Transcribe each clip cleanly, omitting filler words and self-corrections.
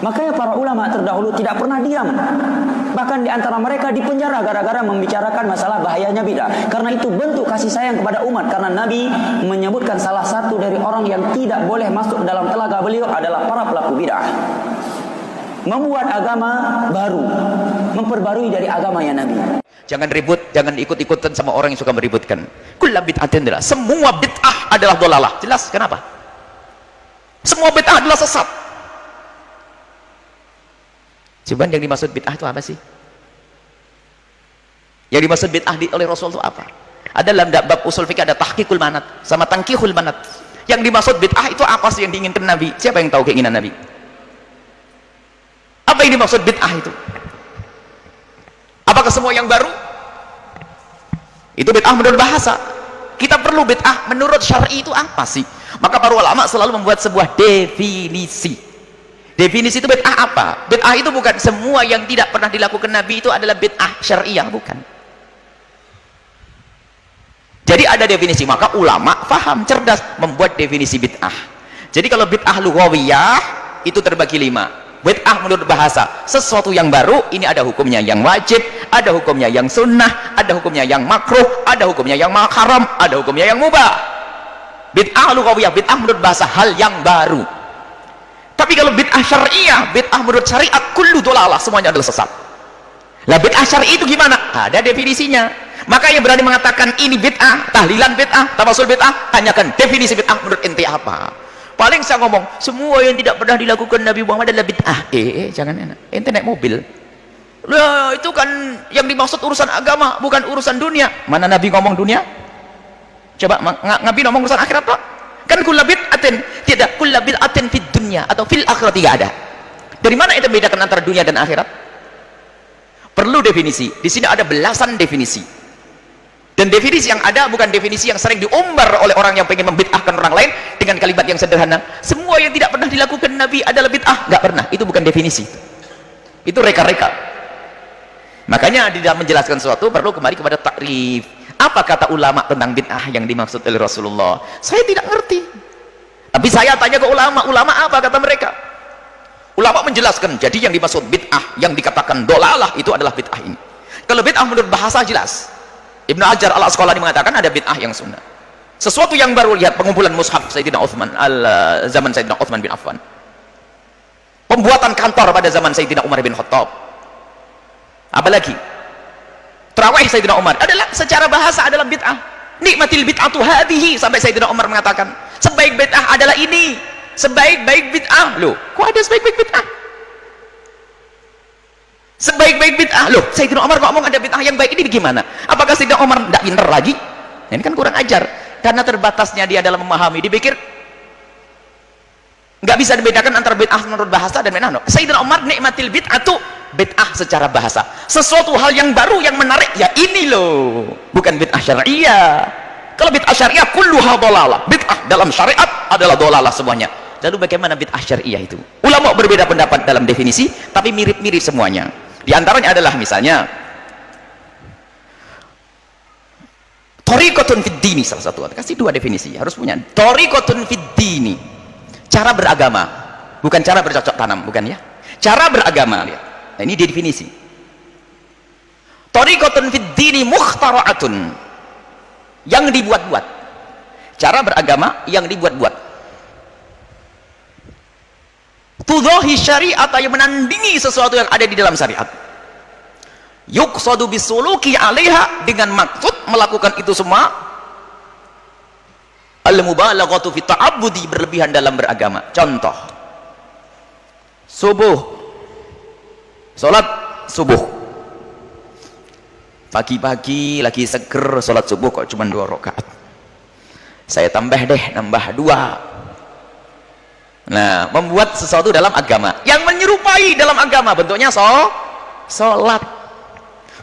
Makanya para ulama terdahulu tidak pernah diam. Bahkan di antara mereka dipenjara gara-gara membicarakan masalah bahayanya bid'ah. Karena itu bentuk kasih sayang kepada umat. Karena Nabi menyebutkan salah satu dari orang yang tidak boleh masuk dalam telaga beliau adalah para pelaku bid'ah. Membuat agama baru, memperbarui dari agamanya Nabi. Jangan ribut, jangan ikut-ikutan sama orang yang suka meributkan. Kullu bid'atin adalah, semua bid'ah adalah dolalah. Jelas kenapa? Semua bid'ah adalah sesat. Coba yang dimaksud bid'ah itu apa sih? Yang dimaksud bid'ah oleh Rasul itu apa? Ada dalam bab usul fikih ada tahqiqul manat sama tankihul manat. Yang dimaksud bid'ah itu apa sih yang diinginkan Nabi? Siapa yang tahu keinginan Nabi? Apa yang dimaksud bid'ah itu? Apakah semua yang baru? Itu bid'ah menurut bahasa. Kita perlu bid'ah menurut syar'i itu apa sih? Maka para ulama selalu membuat sebuah definisi. Definisi itu bid'ah apa? Bid'ah itu bukan semua yang tidak pernah dilakukan Nabi itu adalah bid'ah syariah, bukan. Jadi ada definisi, maka ulama faham, cerdas membuat definisi bid'ah. Jadi kalau bid'ah lughawiyah itu terbagi 5. Bid'ah menurut bahasa, sesuatu yang baru, ini ada hukumnya yang wajib, ada hukumnya yang sunnah, ada hukumnya yang makruh, ada hukumnya yang haram, ada hukumnya yang mubah. Bid'ah lughawiyah, bid'ah menurut bahasa, hal yang baru. Tapi kalau bid'ah syariah, bid'ah menurut syariat, kullu dolalah, semuanya adalah sesat. Lah bid'ah syari'i itu gimana? Ada definisinya. Maka yang berani mengatakan ini bid'ah, tahlilan bid'ah, tawasul bid'ah, tanyakan definisi bid'ah menurut ente apa? Paling saya ngomong, semua yang tidak pernah dilakukan Nabi Muhammad adalah bid'ah. Jangan enak. Ente naik mobil. Lah, itu kan yang dimaksud urusan agama, bukan urusan dunia. Mana Nabi ngomong dunia? Coba Nabi ngomong urusan akhirat, Pak. Kan kullu bid'atin, tidak kullu bid'atin fid dunya atau fil akhirat, tidak ada. Dari mana itu membedakan antara dunia dan akhirat? Perlu definisi. Di sini ada belasan definisi. Dan definisi yang ada bukan definisi yang sering diumbar oleh orang yang pengen membid'ahkan orang lain dengan kalimat yang sederhana. Semua yang tidak pernah dilakukan Nabi adalah bid'ah. Nggak pernah. Itu bukan definisi. Itu reka-reka. Makanya di dalam menjelaskan sesuatu perlu kembali kepada takrif. Apa kata ulama tentang bid'ah yang dimaksud oleh Rasulullah? Saya tidak ngerti. Tapi saya tanya ke ulama. Ulama apa kata mereka? Ulama menjelaskan. Jadi yang dimaksud bid'ah yang dikatakan dolalah itu adalah bid'ah ini. Kalau bid'ah menurut bahasa jelas. Ibnu Hajar al-Asqalani mengatakan ada bid'ah yang sunnah. Sesuatu yang baru, lihat pengumpulan mushaf Sayyidina Uthman zaman Sayyidina Uthman bin Affan. Pembuatan kantor pada zaman Sayyidina Umar bin Khattab. Apalagi tarawih Sayyidina Umar adalah secara bahasa adalah bid'ah. Nikmatil bid'atu hadhihi, sampai Sayyidina Umar mengatakan sebaik bid'ah adalah ini. Sebaik-baik bid'ah. Loh, kok ada sebaik-baik bid'ah? Sebaik-baik bid'ah. Loh, Sayyidina Umar ngomong ada bid'ah yang baik, ini bagaimana? Apakah Sayyidina Umar tidak pintar lagi? Ini kan kurang ajar. Karena terbatasnya dia dalam memahami, dipikir nggak bisa dibedakan antara bid'ah menurut bahasa dan bid'ah. Sayyidina Umar nikmatil bid'atu, bid'ah secara bahasa. Sesuatu hal yang baru, yang menarik, ya ini loh. Bukan bid'ah syariah. Kalau bid'ah syariah kulluha dolalah. Bid'ah dalam syariat adalah dolalah semuanya. Lalu bagaimana bid'ah syariah itu? Ulama berbeda pendapat dalam definisi, tapi mirip-mirip semuanya. Di antaranya adalah misalnya thariqatun fid dini, salah satu. Kasih 2 definisi, harus punya. Thariqatun fid dini, cara beragama, bukan cara bercocok tanam, bukan ya. Cara beragama, lihat. Nah, ini definisi. Thariqatun fid dini mukhtara'atun, yang dibuat-buat. Cara beragama yang dibuat-buat. Tudhahi syariat, yang menandingi sesuatu yang ada di dalam syariat. Yuqsadu bisuluki 'alaiha, dengan maksud melakukan itu semua. Al-mubalaghatu fi ta'abbudi, berlebihan dalam beragama. Contoh, subuh, salat subuh, pagi-pagi lagi seger, salat subuh kok cuma 2 rakaat. Saya tambah deh, nambah 2. Nah, membuat sesuatu dalam agama yang menyerupai dalam agama, bentuknya sholat.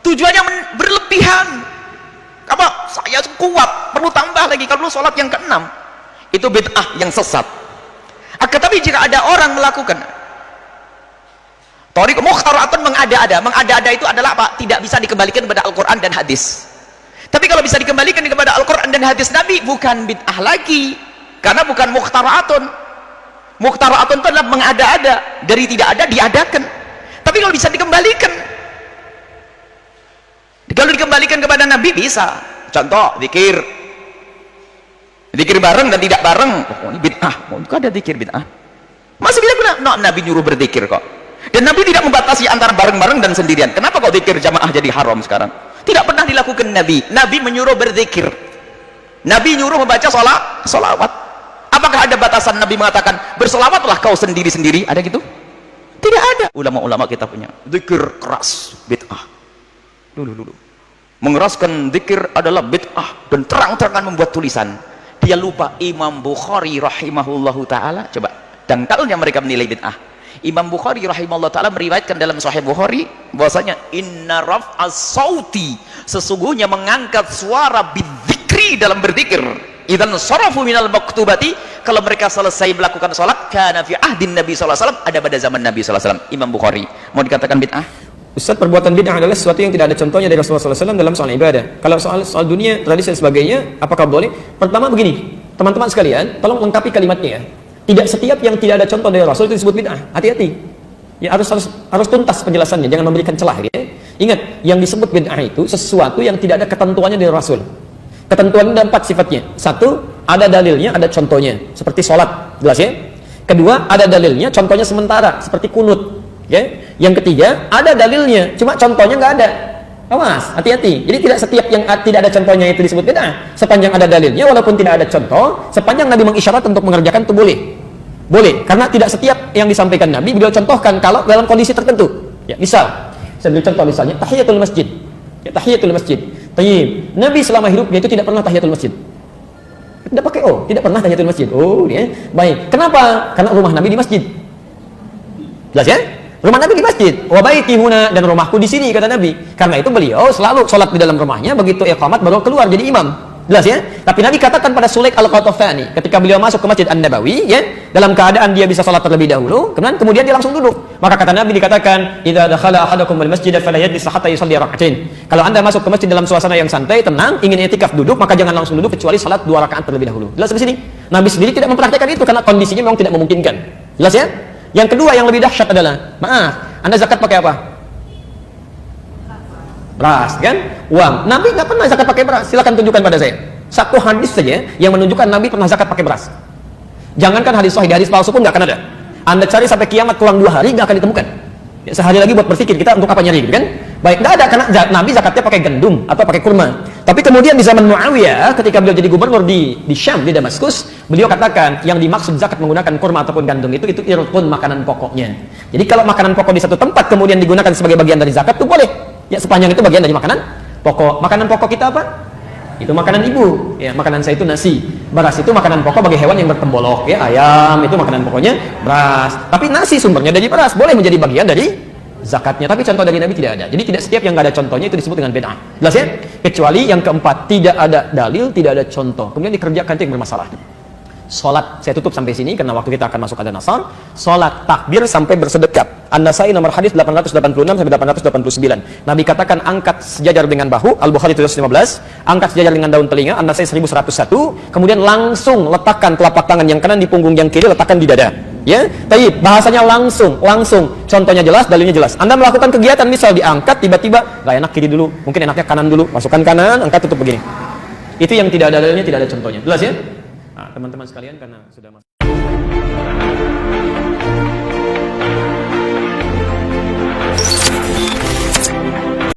Tujuannya berlebihan. Apa? Saya kuat, perlu tambah lagi. Kalau sholat yang ke-6, itu bid'ah yang sesat. Tetapi jika ada orang melakukan thariq mukhtara'atun, mengada-ada itu adalah apa? Tidak bisa dikembalikan kepada Al-Quran dan hadis. Tapi kalau bisa dikembalikan kepada Al-Quran dan hadis Nabi, bukan bid'ah lagi, karena bukan mukhtara'atun. Mukhtara'atun itu adalah mengada-ada, dari tidak ada diadakan. Tapi kalau bisa dikembalikan, kalau dikembalikan kepada Nabi bisa. Contoh zikir bareng dan tidak bareng, oh ini bid'ah, oh itu ada zikir bid'ah. Masih bisa guna, no, Nabi nyuruh berzikir kok. Dan Nabi tidak membatasi antara bareng-bareng dan sendirian. Kenapa kok zikir jamaah jadi haram sekarang? Tidak pernah dilakukan Nabi. Nabi menyuruh berzikir. Nabi nyuruh membaca sholawat. Apakah ada batasan Nabi mengatakan bersolawatlah kau sendiri-sendiri? Ada gitu? Tidak ada. Ulama-ulama kita punya zikir keras bid'ah. Dulu mengeraskan zikir adalah bid'ah dan terang-terangan membuat tulisan. Dia lupa Imam Bukhari rahimahullahu ta'ala. Coba dangkalnya mereka menilai bid'ah. Imam Bukhari rahimahullahu ta'ala meriwayatkan dalam Sahih Bukhari bahwasanya inna raf'as sauti, sesungguhnya mengangkat suara bidzikri dalam berzikir, idzan sarafu minal maktubati, kalau mereka selesai melakukan sholat, kana fi ahdin Nabi sallallahu alaihi wasallam, ada pada zaman Nabi sallallahu alaihi wasallam. Imam Bukhari. Mau dikatakan bid'ah? Ustaz, perbuatan bid'ah adalah sesuatu yang tidak ada contohnya dari Rasulullah SAW dalam soal ibadah. Kalau soal dunia, tradisi dan sebagainya, apakah boleh? Pertama begini, teman-teman sekalian, tolong lengkapi kalimatnya ya. Tidak setiap yang tidak ada contoh dari Rasul itu disebut bid'ah. Hati-hati. Ya harus tuntas penjelasannya, jangan memberikan celah ya. Ingat, yang disebut bid'ah itu sesuatu yang tidak ada ketentuannya dari Rasul. Ketentuannya ada 4 sifatnya. 1, ada dalilnya, ada contohnya. Seperti sholat, jelas ya. Kedua, ada dalilnya, contohnya sementara, seperti kunut. Ya. Yang ketiga, ada dalilnya, cuma contohnya nggak ada. Awas, hati-hati. Jadi tidak setiap yang tidak ada contohnya itu disebut bid'ah. Sepanjang ada dalilnya, walaupun tidak ada contoh, sepanjang Nabi mengisyarat untuk mengerjakan itu boleh. Boleh, karena tidak setiap yang disampaikan Nabi beliau contohkan kalau dalam kondisi tertentu. Ya, misal, saya beri contoh misalnya tahiyatul masjid. Ya, tahiyatul masjid. Tayyib. Nabi selama hidupnya itu tidak pernah tahiyatul masjid. Tidak pakai tidak pernah tahiyatul masjid. Oh, ya. Baik. Kenapa? Karena rumah Nabi di masjid. Jelas ya? Rumah Nabi di masjid. Wa baiti huna, dan rumahku di sini, kata Nabi. Karena itu beliau selalu sholat di dalam rumahnya, begitu iqamat baru keluar jadi imam. Jelas ya? Tapi Nabi katakan pada Sulaik al-Qatafani ketika beliau masuk ke Masjid An-Nabawi ya, dalam keadaan dia bisa sholat terlebih dahulu, kemudian dia langsung duduk. Maka kata Nabi dikatakan, "Idza dakhala ahadukum al-masjid fala yajlis hatta yusalli rak'atain." Kalau Anda masuk ke masjid dalam suasana yang santai, tenang, ingin i'tikaf duduk, maka jangan langsung duduk kecuali salat 2 rakaat terlebih dahulu. Jelas di sini? Nabi sendiri tidak mempraktikkan itu karena kondisinya memang tidak memungkinkan. Jelas ya? Yang kedua yang lebih dahsyat adalah, maaf, Anda zakat pakai apa? Beras, kan? Uang. Nabi nggak pernah zakat pakai beras. Silakan tunjukkan pada saya. Satu hadis saja yang menunjukkan Nabi pernah zakat pakai beras. Jangankan hadis sahih, hadis palsu pun nggak akan ada. Anda cari sampai kiamat kurang 2 hari nggak akan ditemukan. Ya, sehari lagi buat berpikir kita untuk apa nyari, gitu kan? Baik, nggak ada karena Nabi zakatnya pakai gandum atau pakai kurma. Tapi kemudian di zaman Muawiyah, ketika beliau jadi gubernur di Syam, di Damaskus, beliau katakan yang dimaksud zakat menggunakan kurma ataupun gandum itu irqun, makanan pokoknya. Jadi kalau makanan pokok di satu tempat kemudian digunakan sebagai bagian dari zakat itu boleh. Ya, sepanjang itu bagian dari makanan pokok. Makanan pokok kita apa? Itu makanan ibu. Ya, makanan saya itu nasi. Beras itu makanan pokok bagi hewan yang bertembolok. Ya, ayam itu makanan pokoknya beras. Tapi nasi sumbernya dari beras, boleh menjadi bagian dari zakatnya. Tapi contoh dari Nabi tidak ada. Jadi tidak setiap yang nggak ada contohnya itu disebut dengan bid'ah. Jelas ya? Kecuali yang keempat, tidak ada dalil, tidak ada contoh, kemudian dikerjakan itu yang bermasalah. Salat, saya tutup sampai sini karena waktu kita akan masuk ada nasar. Salat takbir sampai bersedekap. An-Nasai nomor hadis 886 sampai 889. Nabi katakan angkat sejajar dengan bahu, Al-Bukhari 715, angkat sejajar dengan daun telinga, An-Nasai 1101, kemudian langsung letakkan telapak tangan yang kanan di punggung yang kiri, letakkan di dada. Ya, tapi bahasanya langsung. Contohnya jelas, dalilnya jelas. Anda melakukan kegiatan misal diangkat tiba-tiba nggak enak kiri dulu, mungkin enaknya kanan dulu, masukkan kanan, angkat tutup begini. Itu yang tidak ada dalilnya, tidak ada contohnya. Jelas ya? Nah, teman-teman sekalian karena sudah masuk